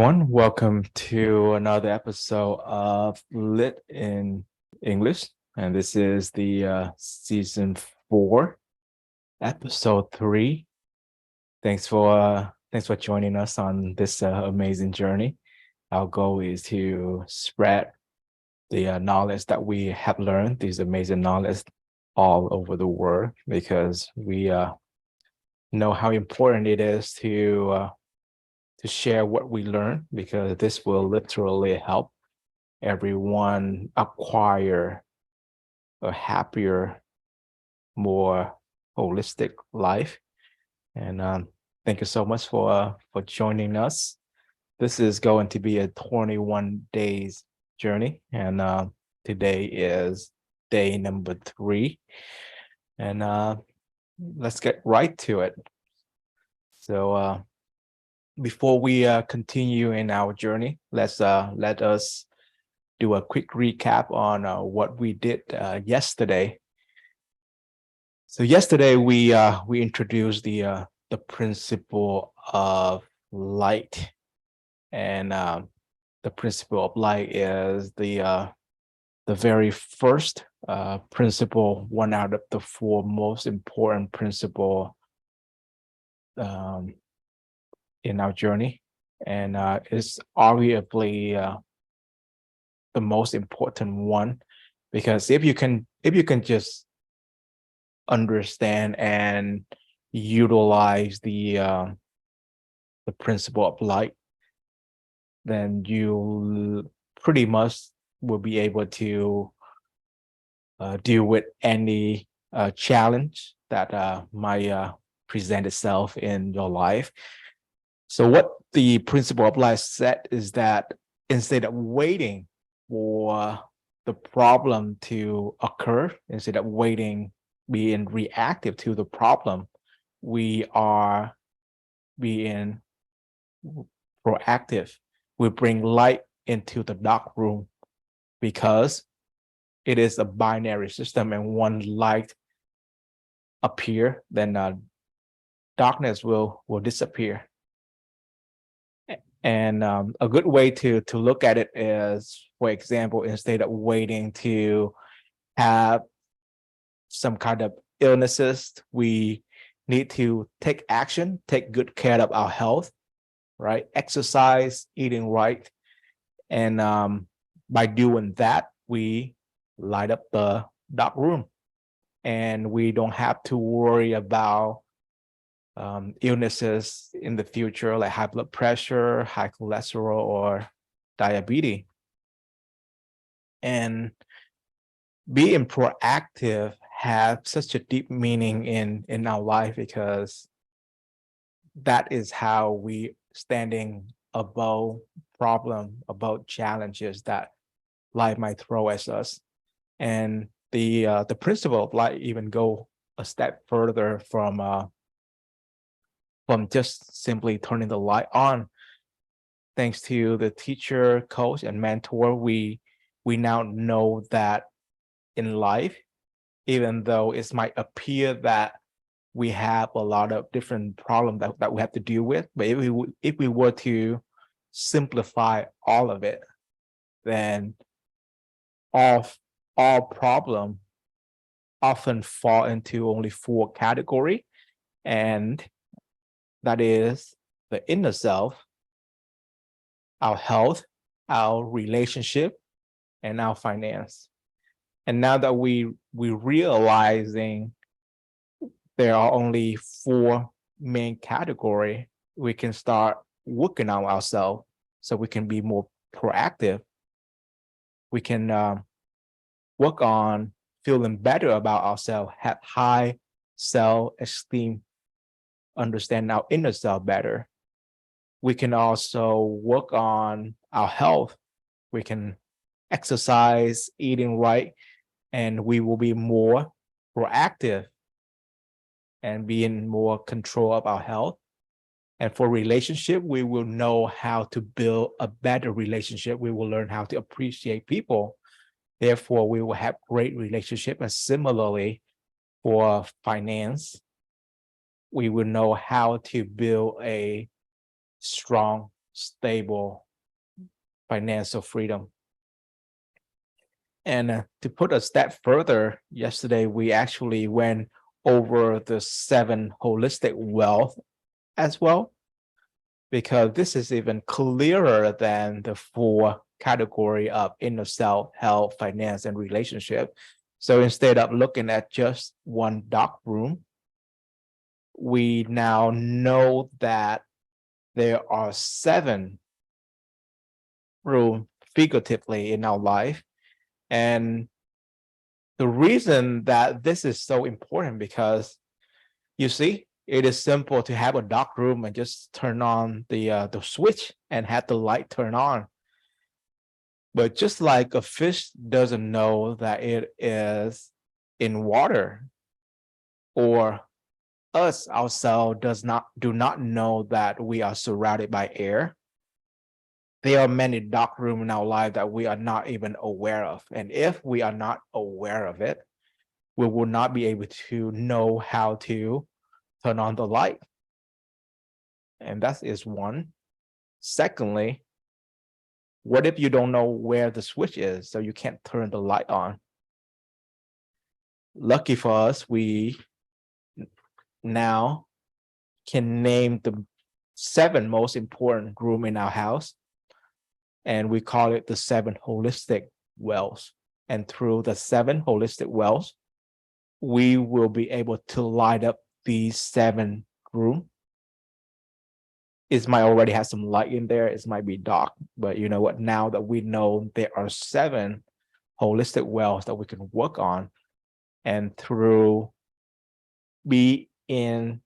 everyone. Welcome to another episode of Lit in English. And this is the season 4, episode 3. Thanks for joining us on this amazing journey. Our goal is to spread the knowledge that we have learned, these amazing knowledge all over the world, because we know how important it is to share what we learn, because this will literally help everyone acquire a happier, more holistic life. And thank you so much for joining us. This is going to be a 21 days journey, and today is day number 3. And let's get right to it. So before we continue in our journey, let us do a quick recap on what we did yesterday. So yesterday we introduced the principle of light, and the principle of light is the very first principle, one out of the 4 most important principle in our journey, and is arguably the most important one, because if you can just understand and utilize the principle of light, then you pretty much will be able to deal with any challenge that might present itself in your life. So what the principle of light said is that instead of waiting for the problem to occur, instead of being reactive to the problem, we are being proactive. We bring light into the dark room, because it is a binary system, and one light appear, then darkness will disappear. And a good way to look at it is, for example, instead of waiting to have some kind of illnesses, we need to take action, take good care of our health, right? Exercise, eating right. And by doing that, we light up the dark room, and we don't have to worry about illnesses in the future, like high blood pressure, high cholesterol, or diabetes. And being proactive have such a deep meaning in our life, because that is how we standing above problem, about challenges that life might throw at us. And the principle of life even go a step further from just simply turning the light on. Thanks to the teacher, coach, and mentor, we now know that in life, even though it might appear that we have a lot of different problems that we have to deal with, but if we were to simplify all of it, then all problem often fall into only 4 categories, and that is the inner self, our health, our relationship, and our finance. And now that we realizing there are only 4 main categories, we can start working on ourselves so we can be more proactive. We can work on feeling better about ourselves, have high self-esteem, understand our inner self better. We can also work on our health. We can exercise, eating right, and we will be more proactive and be in more control of our health. And for relationship, we will know how to build a better relationship. We will learn how to appreciate people. Therefore, we will have great relationship. And similarly, for finance, we will know how to build a strong stable financial freedom. And to put a step further, yesterday we actually went over the 7 holistic wealth as well, because this is even clearer than the 4 category of inner self, health, finance, and relationship. So instead of looking at just one dark room, we now know that there are 7 rooms figuratively in our life. And the reason that this is so important, because you see, it is simple to have a dark room and just turn on the switch and have the light turn on. But just like a fish doesn't know that it is in water, or us ourselves do not know that we are surrounded by air, there are many dark rooms in our life that we are not even aware of. And if we are not aware of it, we will not be able to know how to turn on the light. And that is one. Secondly, what if you don't know where the switch is, so you can't turn the light on? Lucky for us, we now can name the 7 most important room in our house, and we call it the 7 holistic wells. And through the 7 holistic wells, we will be able to light up these 7 rooms. It might already have some light in there, it might be dark, but you know what, now that we know there are 7 holistic wells that we can work on, and through being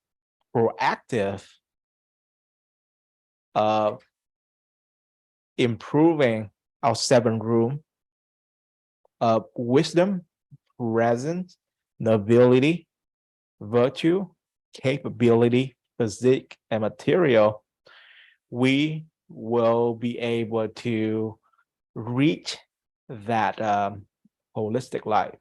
proactive of improving our 7 room of wisdom, presence, nobility, virtue, capability, physique, and material, we will be able to reach that holistic life.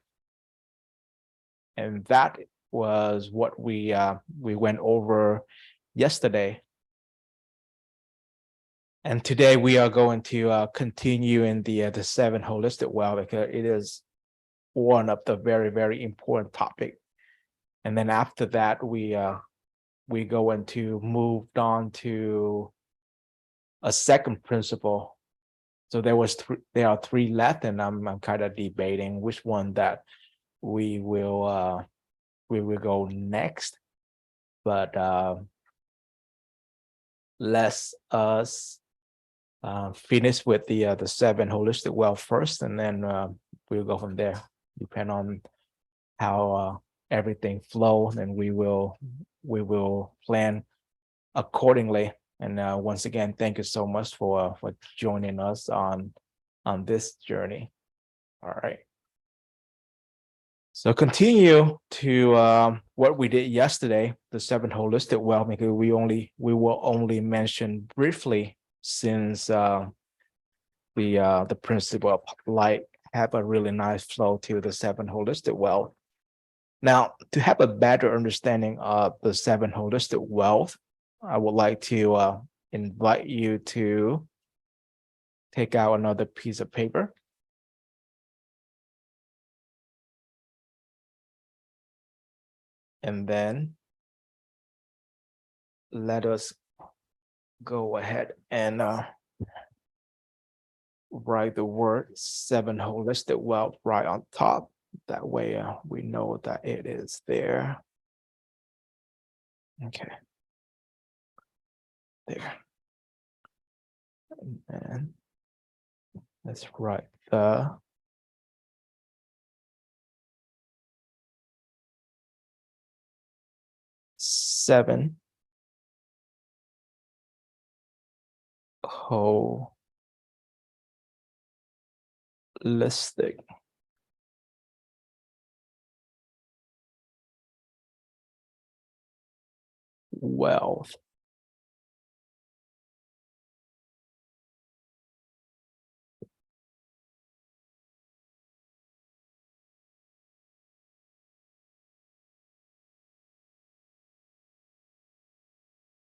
And that was what we went over yesterday. And today we are going to continue in the 7 holistic well, because it is one of the very, very important topic. And then after that, we go into moved on to a second principle. So there are 3 left, and I'm kind of debating which one that we will go next. But let's us finish with the 7 holistic wealth first, and then we'll go from there. Depend on how everything flows, and we will plan accordingly. And once again, thank you so much for joining us on this journey. All right. So continue to what we did yesterday, the 7 holistic wealth, because we will only mention briefly, since the principle of light have a really nice flow to the 7 holistic wealth. Now, to have a better understanding of the 7 holistic wealth, I would like to invite you to take out another piece of paper. And then let us go ahead and write the word 7 holistic wealth right on top. That way we know that it is there. Okay. There. And let's write the seven holistic wealth.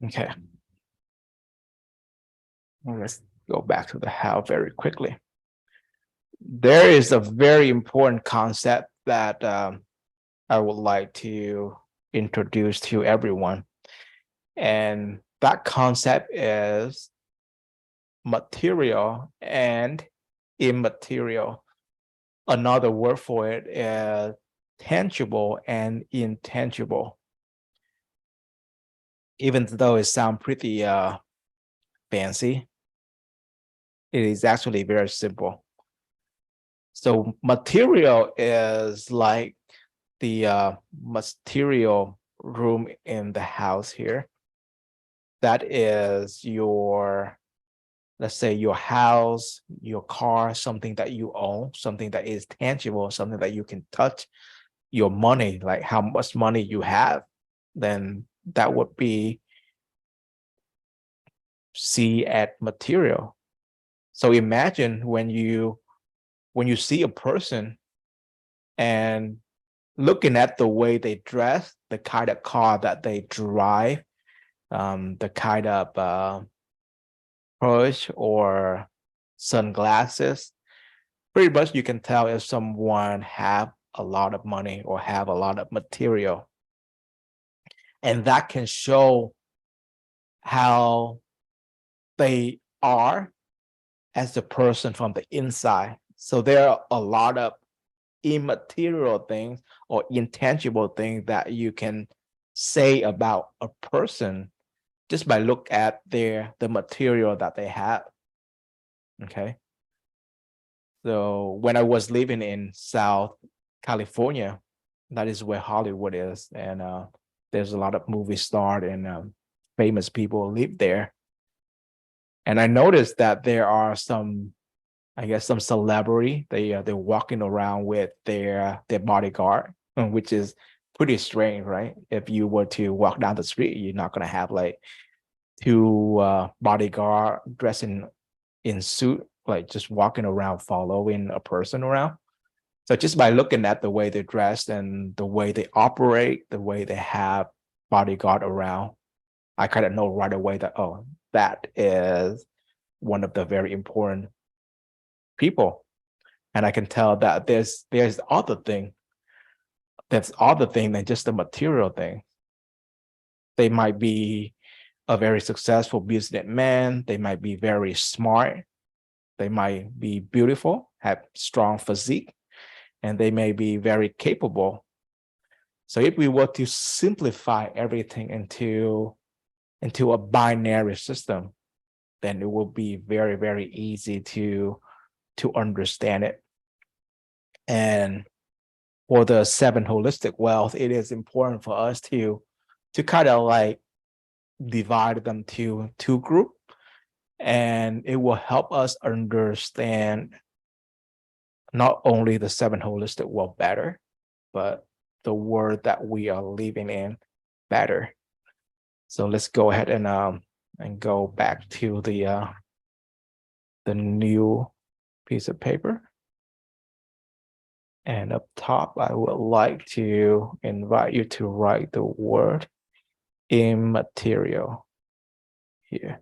Okay. Let's go back to the how very quickly. There is a very important concept that I would like to introduce to everyone. And that concept is material and immaterial. Another word for it is tangible and intangible. Even though it sounds pretty fancy, it is actually very simple. So material is like the material room in the house here. That is your, let's say, your house, your car, something that you own, something that is tangible, something that you can touch. Your money, like how much money you have, then that would be C at material. So imagine when you see a person and looking at the way they dress, the kind of car that they drive, the kind of purse or sunglasses, pretty much you can tell if someone have a lot of money or have a lot of material. And that can show how they are as a person from the inside. So there are a lot of immaterial things or intangible things that you can say about a person just by look at the material that they have. Okay. So when I was living in South California, that is where Hollywood is, and there's a lot of movie stars and famous people live there. And I noticed that there are some, I guess, some celebrity. They're walking around with their bodyguard, which is pretty strange, right? If you were to walk down the street, you're not gonna have like two bodyguard dressing in suit, like just walking around following a person around. So just by looking at the way they're dressed and the way they operate, the way they have bodyguard around, I kind of know right away that, oh, that is one of the very important people. And I can tell that there's other thing, that's other thing than just the material thing. They might be a very successful businessman, they might be very smart, they might be beautiful, have strong physique, and they may be very capable. So if we were to simplify everything into a binary system, then it will be very, very easy to understand it. And for the 7 holistic wealth, it is important for us to kind of like divide them to 2 groups, and it will help us understand not only the 7 holistic wealth better, but the world that we are living in better. So let's go ahead and go back to the new piece of paper. And up top, I would like to invite you to write the word immaterial here.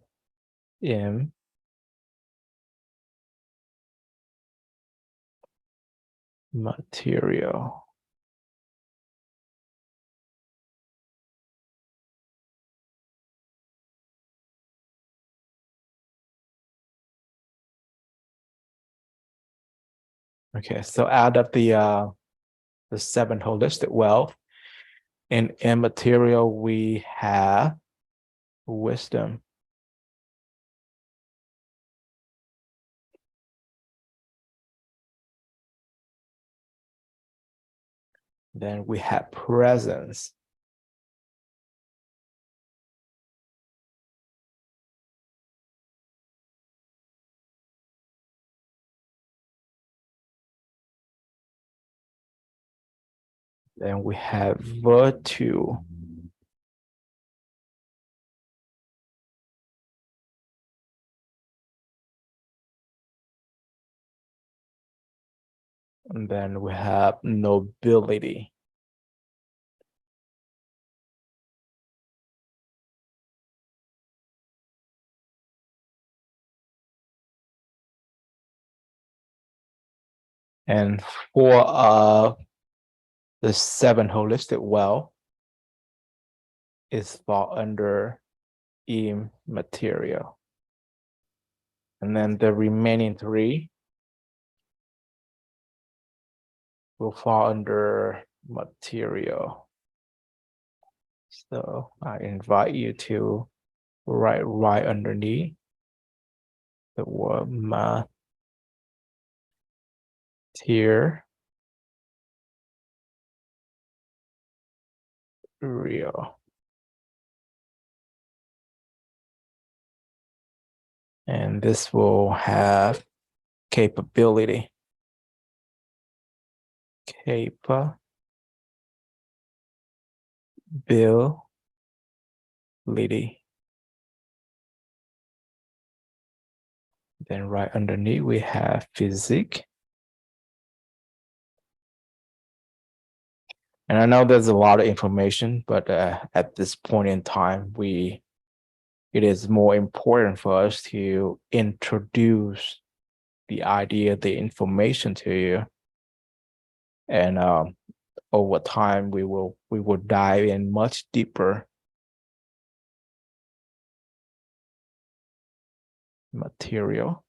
Immaterial. Okay, so out of the 7 holistic wealth, in immaterial, we have wisdom. Then we have presence. Then we have virtue. And then we have nobility. And for the 7 holistic wealth is fall under immaterial. And then the remaining 3 will fall under material. So I invite you to write right underneath the word material. And this will have capability. Capability. Then right underneath we have physique. And I know there's a lot of information, but at this point in time, it is more important for us to introduce the idea, the information to you. And over time, we will dive in much deeper. Material.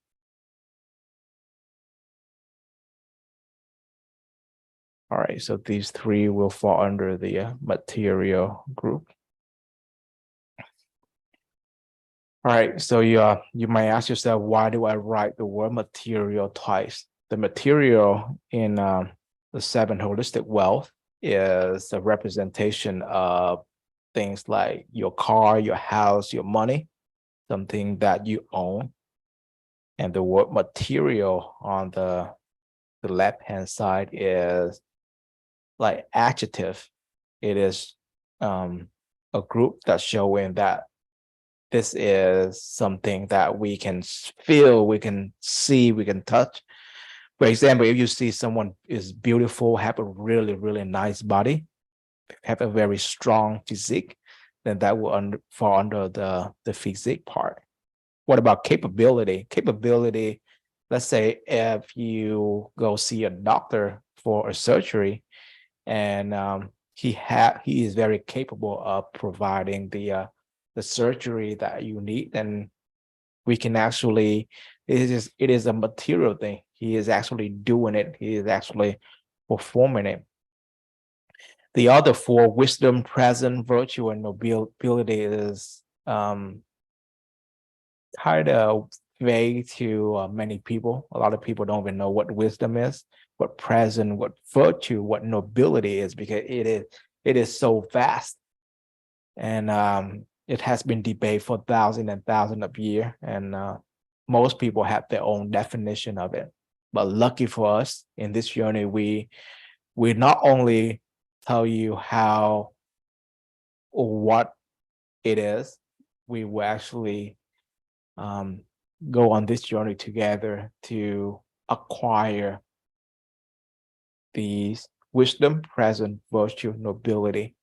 All right, so these 3 will fall under the material group. All right, so you might ask yourself, why do I write the word material twice? The material in the 7 holistic wealth is a representation of things like your car, your house, your money, something that you own. And the word material on the left-hand side is like adjective. It is a group that's showing that this is something that we can feel, we can see, we can touch. For example, if you see someone is beautiful, have a really, really nice body, have a very strong physique, then that will fall under the physique part. What about capability? Capability, let's say if you go see a doctor for a surgery, and he is very capable of providing the surgery that you need, then we can actually, it is a material thing. He is actually doing it. He is actually performing it. The other 4, wisdom, present, virtue, and nobility, is kind of vague to many people. A lot of people don't even know what wisdom is, what present, what virtue, what nobility is, because it is so vast. And it has been debated for thousands and thousands of years, and most people have their own definition of it. But lucky for us, in this journey, we not only tell you how or what it is, we will actually go on this journey together to acquire these wisdom, present, virtue, nobility.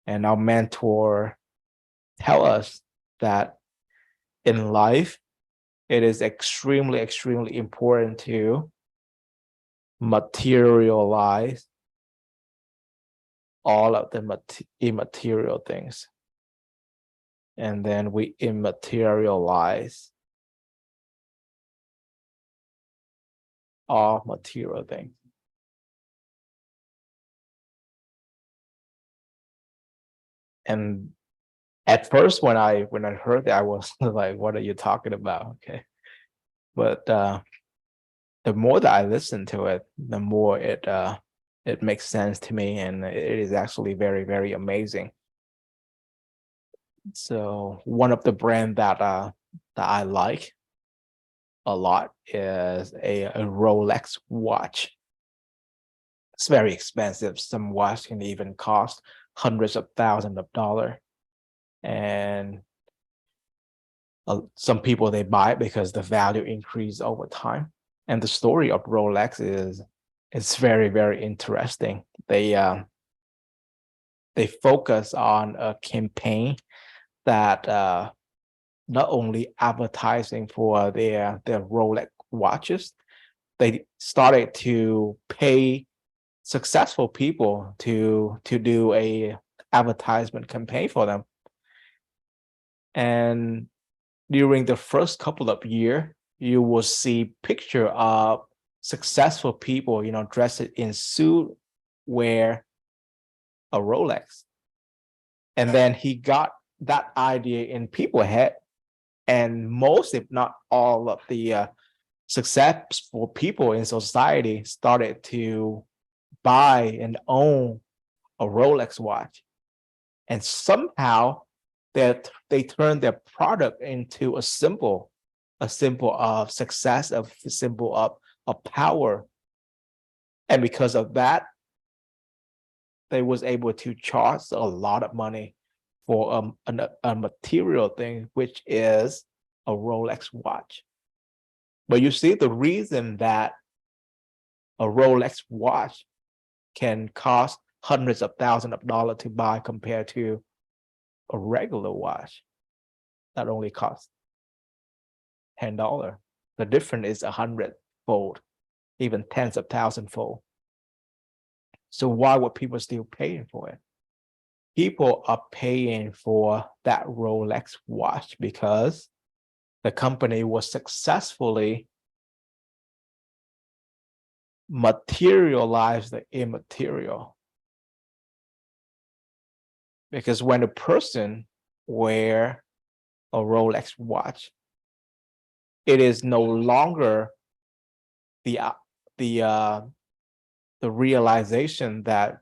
And our mentor tell us that in life, it is extremely, extremely important to materialize all of the immaterial things. And then we immaterialize all material things. And at first, when I heard that, I was like, what are you talking about? Okay. But the more that I listen to it, the more it makes sense to me, and it is actually very, very amazing. So one of the brand that I like a lot is a Rolex watch. It's very expensive. Some watch can even cost hundreds of thousands of dollars. And some people, they buy it because the value increase over time. And the story of Rolex is, it's very, very interesting. They focus on a campaign that not only advertising for their Rolex watches, they started to pay successful people to do a advertisement campaign for them. And during the first couple of years, you will see picture of successful people, dressed in suit, wear a Rolex. And then he got that idea in people's head, and most, if not all, of the successful people in society started to buy and own a Rolex watch. And somehow that they turned their product into a symbol of success, a symbol of power. And because of that, they was able to charge a lot of money for a material thing, which is a Rolex watch. But you see, the reason that a Rolex watch can cost hundreds of thousands of dollars to buy compared to a regular watch that only costs $10. The difference is 100-fold, even tens of thousand-fold. So why would people still paying for it? People are paying for that Rolex watch because the company was successfully materialize the immaterial. Because when a person wear a Rolex watch, it is no longer the realization that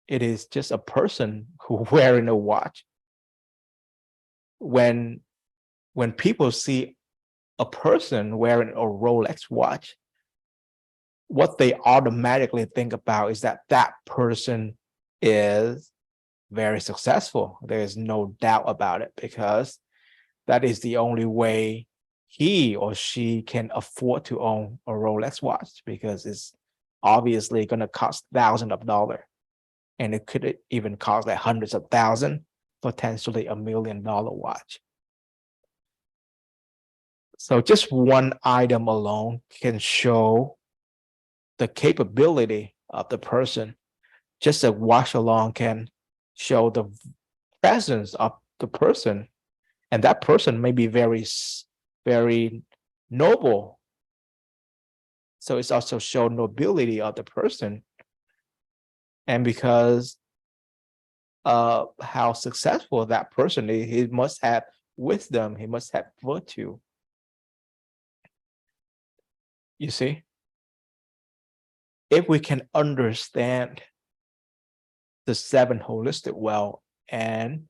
it is just a person who wearing a watch. When people see a person wearing a Rolex watch, what they automatically think about is that that person is very successful. There is no doubt about it, because that is the only way he or she can afford to own a Rolex watch, because it's obviously going to cost thousands of dollars, and it could even cost like hundreds of thousands, potentially $1 million watch. So just one item alone can show the capability of the person. Just a watch alone can show the presence of the person, and that person may be very, very noble. So it's also show nobility of the person. And because of how successful that person is, he must have wisdom, he must have virtue. You see, if we can understand the 7 holistic wealth, and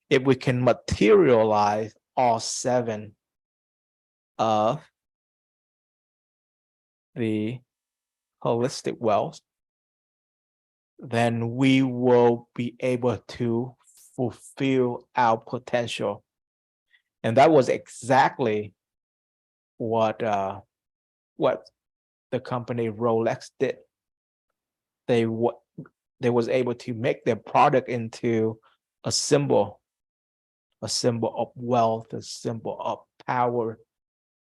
if we can materialize all 7 of the holistic wealth, then we will be able to fulfill our potential. And that was exactly what the company Rolex did. They was able to make their product into a symbol of wealth, a symbol of power,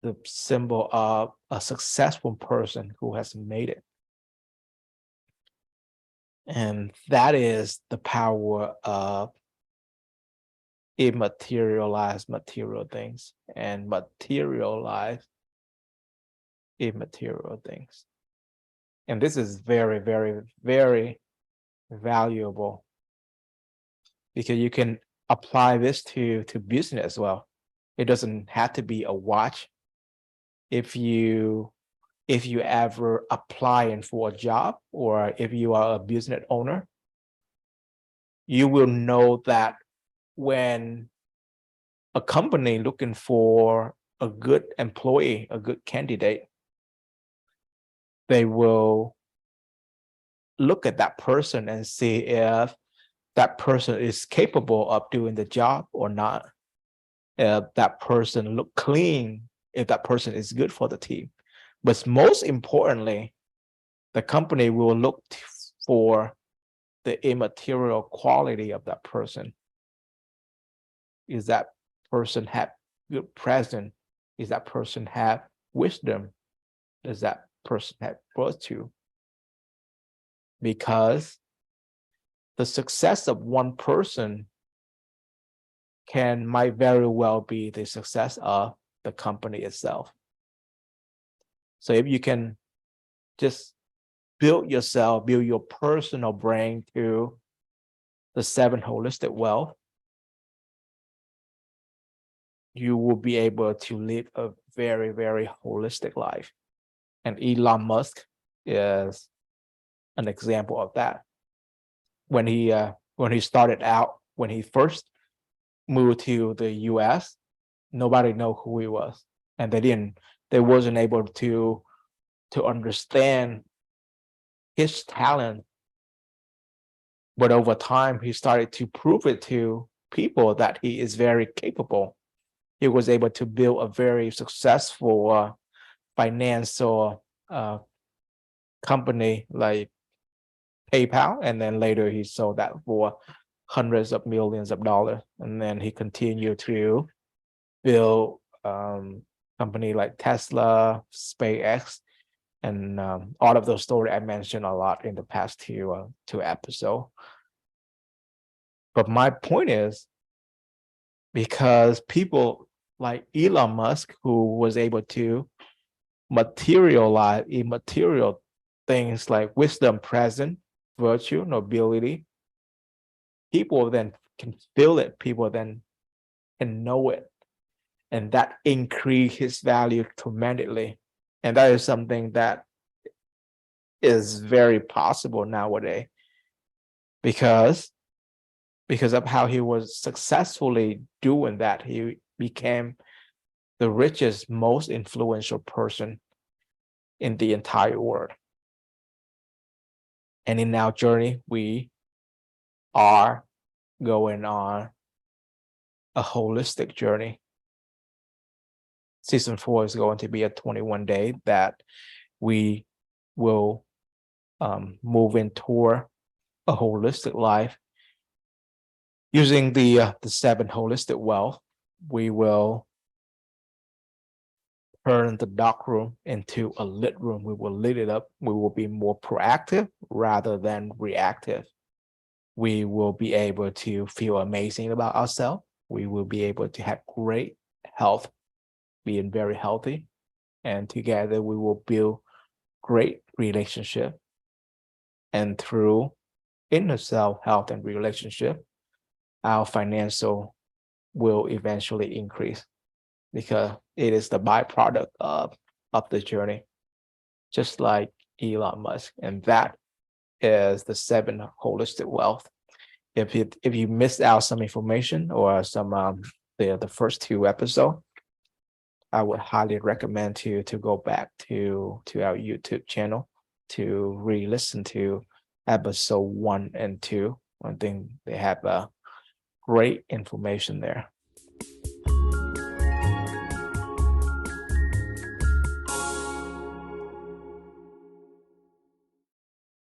the symbol of a successful person who has made it. And that is the power of immaterialized material things and materialized immaterial things. And this is very, very, very valuable, because you can apply this to business as well. It doesn't have to be a watch. If you ever applying for a job, or if you are a business owner, you will know that when a company looking for a good employee, a good candidate, they will look at that person and see if that person is capable of doing the job or not. If that person look clean, if that person is good for the team. But most importantly, the company will look for the immaterial quality of that person. Is that person have good presence? Is that person have wisdom? Does that person had birth to, because the success of one person might very well be the success of the company itself. So if you can just build your personal brand to the 7 holistic wealth, you will be able to live a very, very holistic life. And Elon Musk is an example of that. When he started out, when he first moved to the US, nobody knew who he was, and they wasn't able to understand his talent. But over time, he started to prove it to people that he is very capable. He was able to build a very successful financial company like PayPal, and then later he sold that for hundreds of millions of dollars. And then he continued to build company like Tesla, SpaceX, and all of those stories I mentioned a lot in the past two episodes. But my point is, because people like Elon Musk, who was able to materialize immaterial things like wisdom, presence, virtue, nobility, people then can feel it, people then can know it, and that increase his value tremendously. And that is something that is very possible nowadays, because of how he was successfully doing that. He became the richest, most influential person in the entire world. And in our journey, we are going on a holistic journey. Season 4 is going to be a 21-day that we will move in toward a holistic life. Using the 7 holistic wealth, we will turn the dark room into a lit room. We will lit it up. We will be more proactive rather than reactive. We will be able to feel amazing about ourselves. We will be able to have great health, being very healthy. And together we will build great relationship. And through inner self health and relationship, our financial will eventually increase, because it is the byproduct of the journey, just like Elon Musk. And that is the 7 holistic wealth. If you missed out some information or some the first 2 episodes, I would highly recommend to go back to our YouTube channel to re-listen to episode 1 and 2. I think they have great information there.